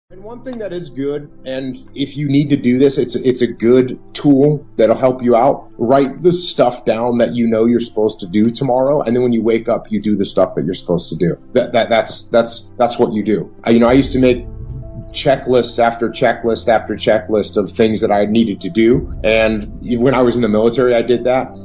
And one thing that is good, and if you need to do this, it's a good tool that'll help you out. Write the stuff down that you know you're supposed to do tomorrow, and then when you wake up, you do the stuff that you're supposed to do. That's what you do. I used to make checklist after checklist after checklist of things that I needed to do, and when I was in the military, I did that.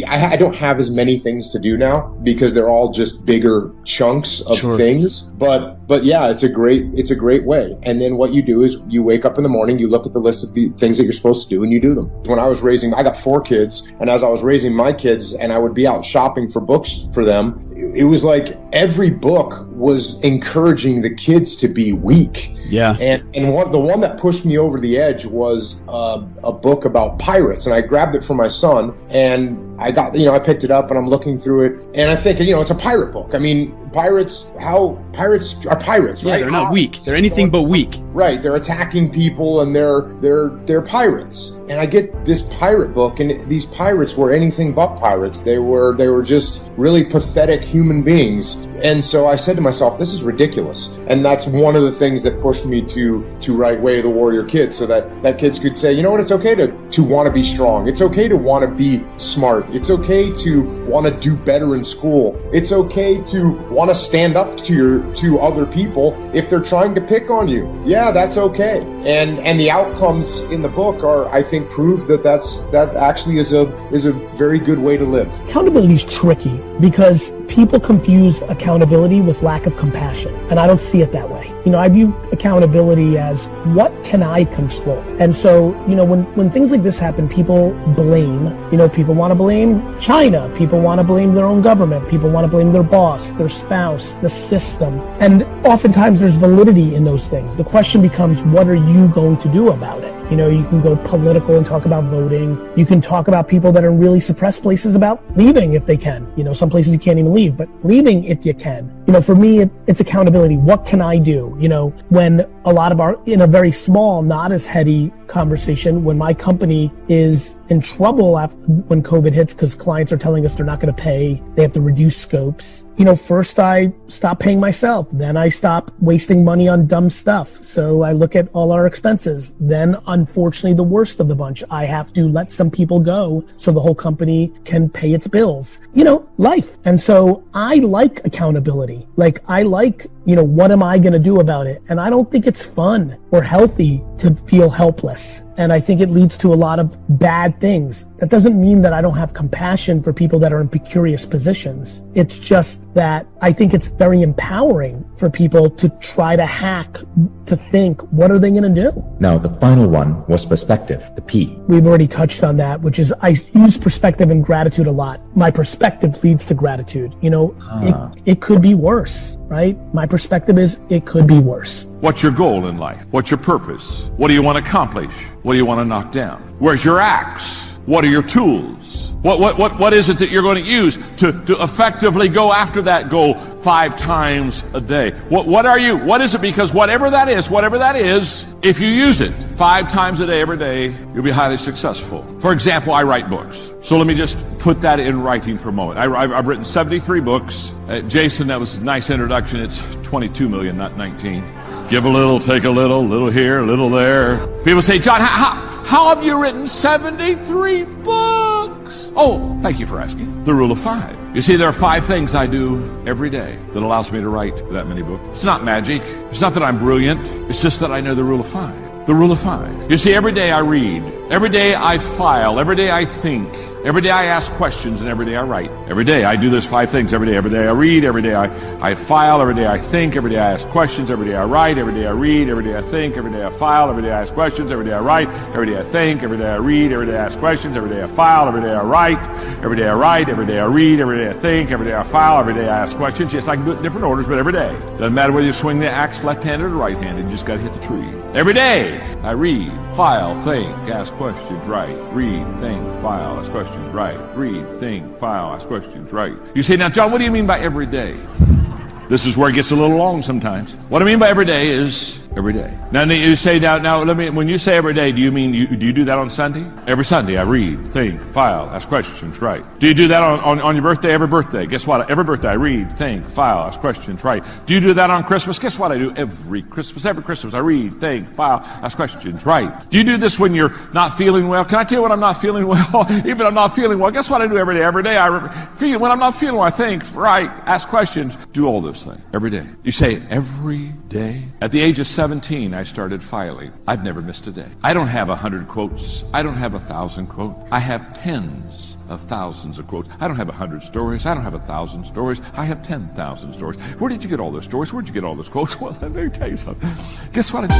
I don't have as many things to do now because they're all just bigger chunks of things. But yeah, it's a great way. And then what you do is you wake up in the morning, you look at the list of the things that you're supposed to do, and you do them. When I got 4 kids, and as I was raising my kids and I would be out shopping for books for them, it was like every book was encouraging the kids to be weak. Yeah. And the one that pushed me over the edge was a book about pirates, and I grabbed it for my son, and I picked it up and I'm looking through it, and I think, it's a pirate book. I mean, pirates are pirates, right? Yeah, they're not weak. They're anything but weak. Right. They're attacking people, and they're pirates. And I get this pirate book, and these pirates were anything but pirates. They were just really pathetic human beings. And so I said to myself, this is ridiculous. And that's one of the things that pushed me to write Way of the Warrior Kid, so that kids could say, you know what, it's okay to want to be strong. It's okay to want to be smart. It's okay to want to do better in school. It's okay to want to stand up to other people if they're trying to pick on you. Yeah, that's okay. And the outcomes in the book are, I think, prove that actually is a very good way to live. Accountability is tricky because people confuse accountability with lack of compassion, and I don't see it that way. I view accountability as what can I control? And so, when things like this happen, people blame. People want to blame China. People want to blame their own government. People want to blame their boss, their spouse, the system. And oftentimes there's validity in those things. The question becomes, what are you going to do about it? You can go political and talk about voting. You can talk about people that are in really suppressed places about leaving if they can. Some places you can't even leave, but leaving if you can. For me, it's accountability. What can I do? When a lot of in a very small, not as heady conversation, when my company is in trouble when COVID hits because clients are telling us they're not going to pay, they have to reduce scopes. First I stop paying myself. Then I stop wasting money on dumb stuff. So I look at all our expenses. Then, unfortunately, the worst of the bunch, I have to let some people go so the whole company can pay its bills. Life. And so I like accountability. I like, what am I going to do about it? And I don't think it's fun or healthy to feel helpless. And I think it leads to a lot of bad things. That doesn't mean that I don't have compassion for people that are in precarious positions. It's just that I think it's very empowering for people to try to hack, to think, what are they going to do? Now, the final one was perspective, the P. We've already touched on that, which is I use perspective and gratitude a lot. My perspective leads to gratitude. It could be worse, right? My perspective is it could be worse. What's your goal in life? What's your purpose? What do you want to accomplish? What do you want to knock down? Where's your axe? What are your tools? What is it that you're going to use to effectively go after that goal 5 times a day? What are you? What is it? Because whatever that is, if you use it 5 times a day, every day, you'll be highly successful. For example, I write books. So let me just put that in writing for a moment. I've written 73 books. Jason, that was a nice introduction. It's 22 million, not 19. Give a little, take a little here, a little there. People say, John, how have you written 73 books? Oh, thank you for asking. The rule of 5. You see, there are 5 things I do every day that allows me to write that many books. It's not magic. It's not that I'm brilliant. It's just that I know the rule of 5. The rule of 5. You see, every day I read. Every day I file. Every day I think. Every day I ask questions, and every day I write. Every day I do those 5 things. Every day I read. Every day I file. Every day I think. Every day I ask questions. Every day I write. Every day I read. Every day I think. Every day I file. Every day I ask questions. Every day I write. Every day I think. Every day I read. Every day I ask questions. Every day I file. Every day I write. Every day I write. Every day I read. Every day I think. Every day I file. Every day I ask questions. Yes, I can do it in different orders, but every day. Doesn't matter whether you swing the axe left-handed or right-handed. You just got to hit the tree. Every day I read, file, think, ask questions, write, read, think, file, ask questions, write, read, think, file, ask questions, write. You say, now, John, what do you mean by every day? This is where it gets a little long sometimes. What I mean by every day is Every day. Now you say, now let me, when you say every day, do you mean, do you do that on Sunday? Every Sunday I read, think, file, ask questions, write. Do you do that on your birthday? Every birthday. Guess what? Every birthday I read, think, file, ask questions, write. Do you do that on Christmas? Guess what I do every Christmas? Every Christmas I read, think, file, ask questions, write. Do you do this when you're not feeling well? Can I tell you when I'm not feeling well? Even I'm not feeling well. Guess what I do every day? Every day when I'm not feeling well, I think, write, ask questions, do all those things. Every day. You say every day? At the age of 17, I started filing. I've never missed a day. I don't have 100 quotes. I don't have 1,000 quotes. I have tens of thousands of quotes. I don't have 100 stories. I don't have 1,000 stories. I have 10,000 stories. Where did you get all those stories? Where'd you get all those quotes? Well, let me tell you something. Guess what?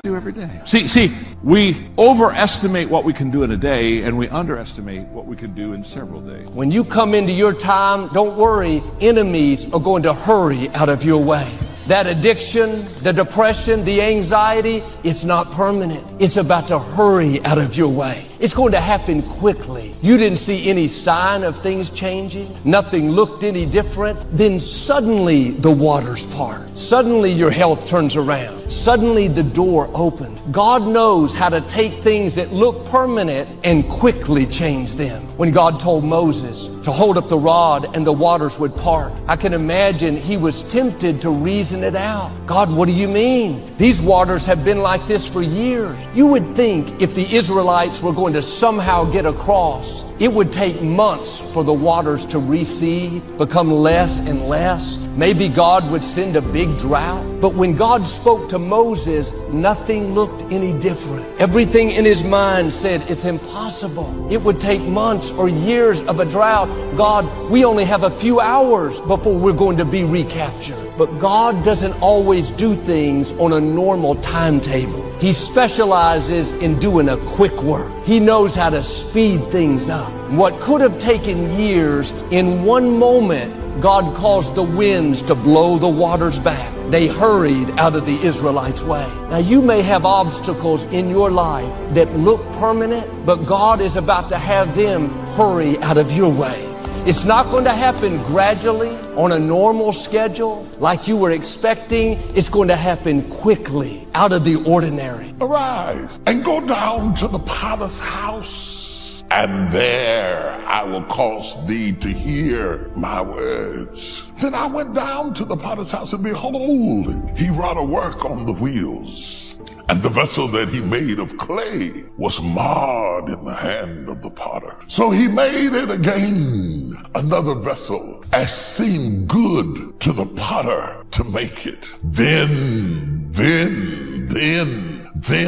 Do every day. See, we overestimate what we can do in a day, and we underestimate what we can do in several days. When you come into your time, don't worry, enemies are going to hurry out of your way. That addiction, the depression, the anxiety, it's not permanent. It's about to hurry out of your way. It's going to happen quickly. You didn't see any sign of things changing. Nothing looked any different. Then suddenly the waters part. Suddenly your health turns around. Suddenly the door opened. God knows how to take things that look permanent and quickly change them. When God told Moses to hold up the rod and the waters would part, I can imagine he was tempted to reason it out. God, what do you mean? These waters have been like this for years. You would think if the Israelites were going to somehow get across, it would take months for the waters to recede, become less and less. Maybe God would send a big drought. But when God spoke to Moses, nothing looked any different. Everything in his mind said it's impossible. It would take months or years of a drought. God, we only have a few hours before we're going to be recaptured. But God doesn't always do things on a normal timetable. He specializes in doing a quick work. He knows how to speed things up. What could have taken years, in one moment, God caused the winds to blow the waters back. They hurried out of the Israelites' way. Now you may have obstacles in your life that look permanent, but God is about to have them hurry out of your way. It's not going to happen gradually on a normal schedule like you were expecting. It's going to happen quickly, out of the ordinary. Arise and go down to the potter's house, and there I will cause thee to hear my words. Then I went down to the potter's house, and behold, he wrought a work on the wheels. And the vessel that he made of clay was marred in the hand of the potter. So he made it again, another vessel, as seemed good to the potter to make it. Then,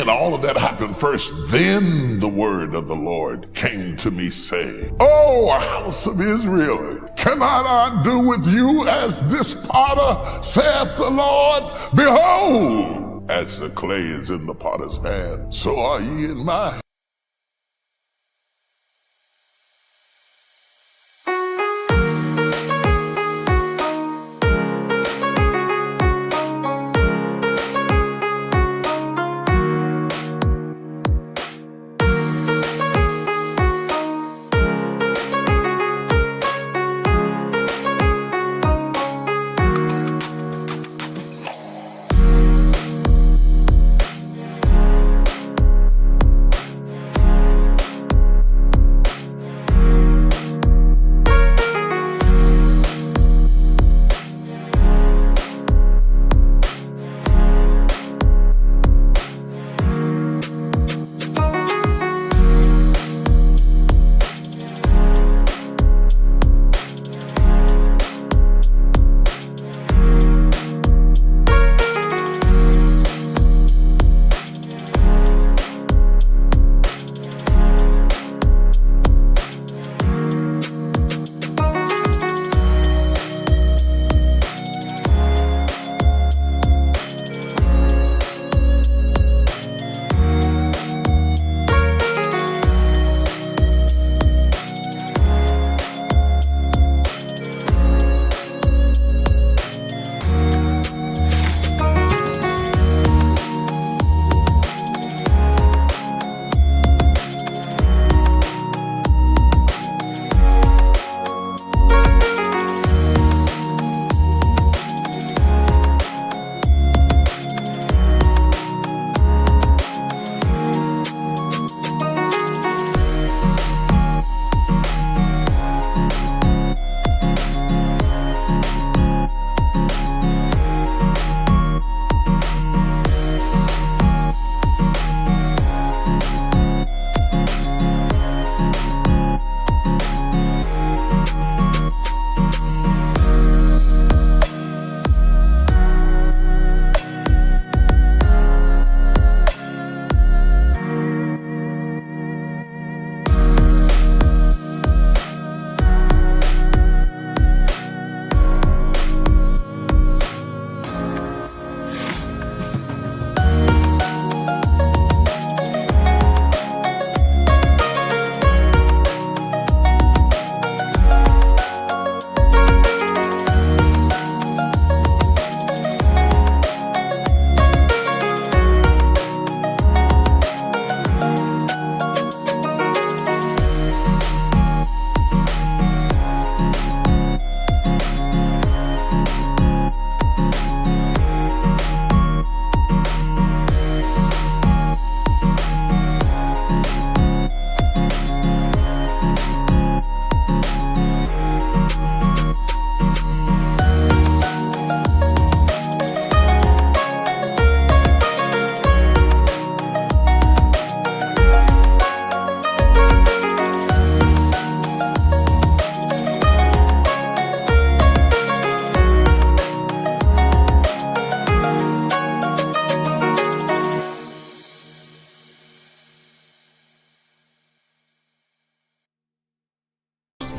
all of that happened first. Then the word of the Lord came to me, saying, O house of Israel, cannot I do with you as this potter, saith the Lord? Behold, as the clay is in the potter's hand, so are ye in my hand.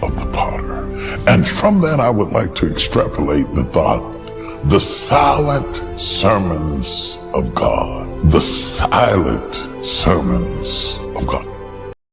of the potter. And from that, I would like to extrapolate the thought, the silent sermons of God. The silent sermons of God.